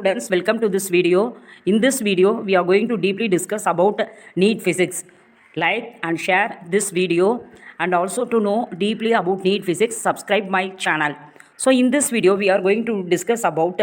Students, welcome to this video. In this video, we are going to deeply discuss about NEET physics. Like and share this video, and also to know deeply about NEET physics, subscribe my channel. So in this video, we are going to discuss about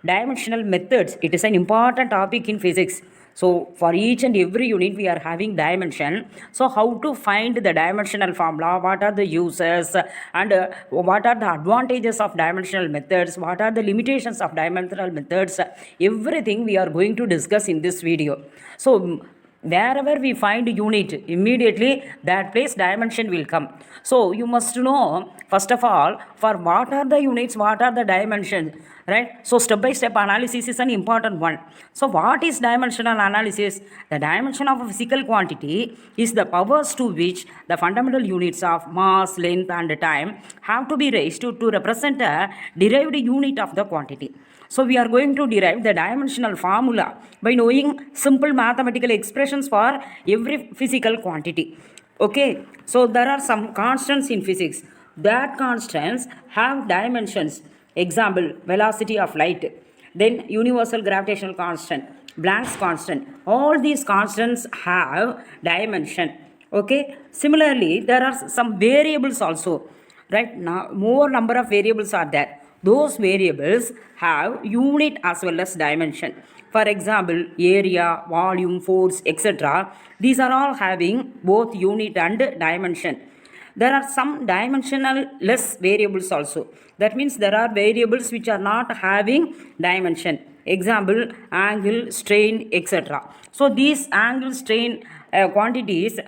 dimensional methods. It is an important topic in physics. So for each and every unit, we are having dimension. So how to find the dimensional formula, what are the uses, and what are the advantages of dimensional methods, what are the limitations of dimensional methods, everything we are going to discuss in this video. So wherever we find unit, immediately that place dimension will come. So you must know, first of all, for what are the units, what are the dimensions, right? So step by step analysis is an important one. So what is dimensional analysis? The dimension of a physical quantity is the powers to which the fundamental units of mass, length and time have to be raised to represent a derived unit of the quantity. So we are going to derive the dimensional formula by knowing simple mathematical expressions for every physical quantity. Okay, so there are some constants in physics. That constants have dimensions. Example, velocity of light, then universal gravitational constant, Planck's constant. All these constants have dimension. Okay, similarly, there are some variables also. Right now, more number of variables are there. Those variables have unit as well as dimension. For example, area, volume, force, etc. These are all having both unit and dimension. There are some dimensional less variables also. That means there are variables which are not having dimension. Example, angle, strain, etc. So these angle, strain quantities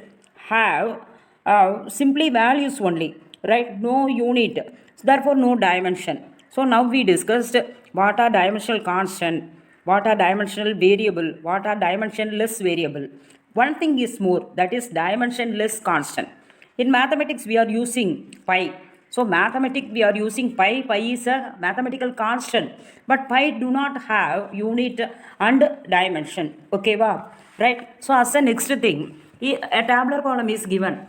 have simply values only, right? No unit, therefore no dimension. So now we discussed what are dimensional constant, what are dimensional variable, what are dimensionless variable. One thing is more, that is dimensionless constant. In mathematics we are using pi. So mathematics we are using pi. Pi is a mathematical constant, but pi do not have unit and dimension. Okay, wow, right? So as a next thing, a tabular column is given.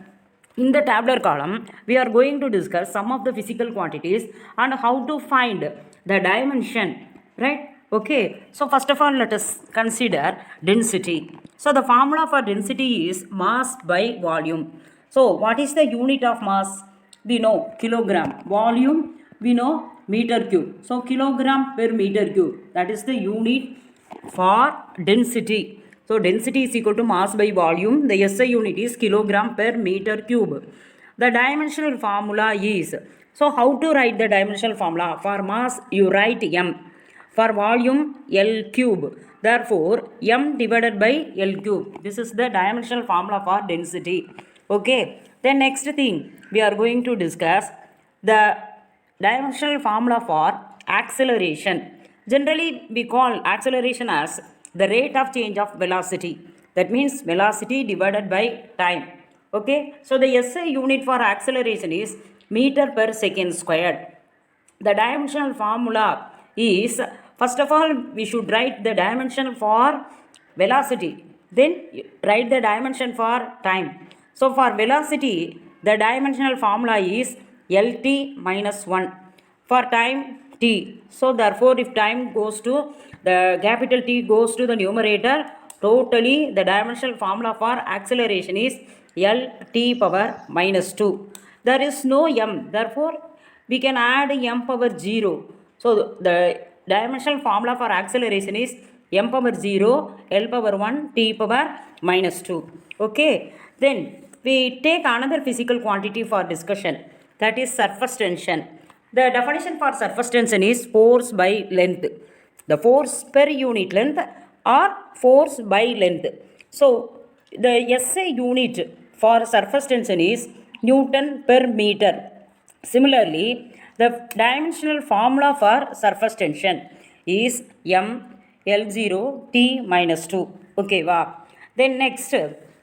In the tabular column, we are going to discuss some of the physical quantities and how to find the dimension, right? Okay, so first of all, let us consider density. So the formula for density is mass by volume. So what is the unit of mass? We know kilogram. Volume, we know meter cube. So kilogram per meter cube, that is the unit for density. So density is equal to mass by volume. The SI unit is kilogram per meter cube. The dimensional formula is, so how to write the dimensional formula? For mass you write m. For volume L cube. Therefore m divided by L cube. This is the dimensional formula for density. Okay. Then next thing we are going to discuss the dimensional formula for acceleration. Generally we call acceleration as the rate of change of velocity. That means velocity divided by time. Okay. So the SI unit for acceleration is meter per second squared. The dimensional formula is, first of all, we should write the dimension for velocity. Then write the dimension for time. So for velocity, the dimensional formula is LT minus 1. For time, T. So therefore, if time goes to the capital T goes to the numerator, totally the dimensional formula for acceleration is LT power minus 2. There is no m, therefore we can add m power 0. So the dimensional formula for acceleration is m power 0, L power 1, T power minus 2. Okay. Then we take another physical quantity for discussion, that is surface tension. The definition for surface tension is force by length. The force per unit length or force by length. So the SI unit for surface tension is Newton per meter. Similarly, the dimensional formula for surface tension is m L0 T minus 2. Okay, wow. Then next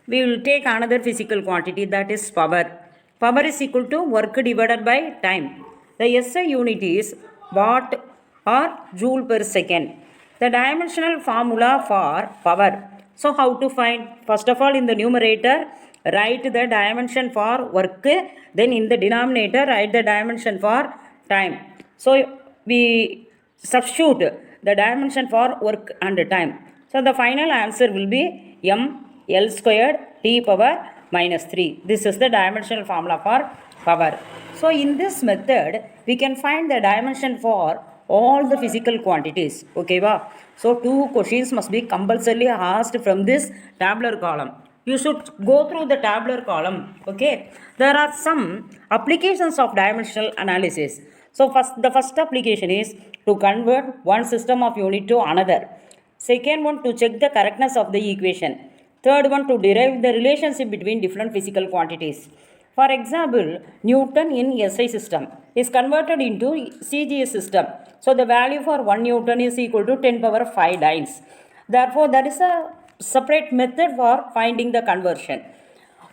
we will take another physical quantity, that is power. Power is equal to work divided by time. The SI unit is watt or joule per second. The dimensional formula for power. So how to find? First of all, in the numerator, write the dimension for work. Then in the denominator, write the dimension for time. So we substitute the dimension for work and time. So the final answer will be m L squared T power minus 3. This is the dimensional formula for power. So in this method, we can find the dimension for all the physical quantities. Okay, wow? So two questions must be compulsorily asked from this tabular column. You should go through the tabular column. Okay, there are some applications of dimensional analysis. So the first application is to convert one system of unit to another. Second one, to check the correctness of the equation. Third one, to derive the relationship between different physical quantities. For example, Newton in SI system is converted into CGS system. So the value for 1 Newton is equal to 10 power 5 dynes. Therefore, there is a separate method for finding the conversion.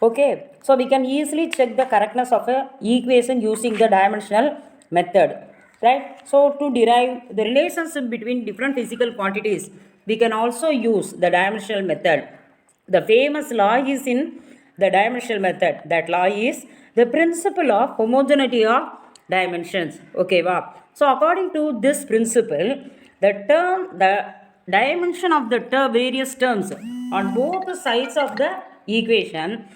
Okay, so we can easily check the correctness of a equation using the dimensional method, right? So to derive the relationship between different physical quantities, we can also use the dimensional method. The famous law is in the dimensional method. That law is the principle of homogeneity of dimensions. Okay, wow. So according to this principle, the dimension of the various terms on both sides of the equation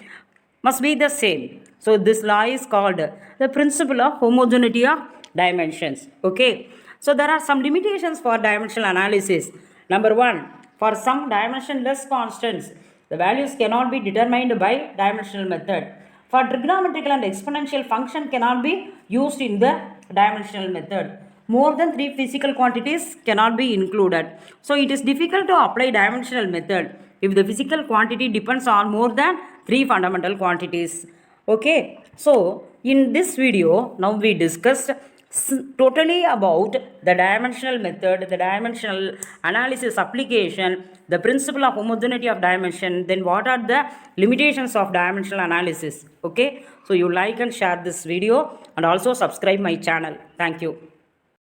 must be the same. So this law is called the principle of homogeneity of dimensions. Okay. So there are some limitations for dimensional analysis. Number one, for some dimensionless constants, the values cannot be determined by dimensional method. For trigonometrical and exponential function cannot be used in the dimensional method. More than 3 physical quantities cannot be included. So it is difficult to apply dimensional method if the physical quantity depends on more than 3 fundamental quantities. Okay. So in this video, now we discussed totally about the dimensional method, the dimensional analysis application, the principle of homogeneity of dimension, then what are the limitations of dimensional analysis. Okay, so you like and share this video and also subscribe my channel. Thank you.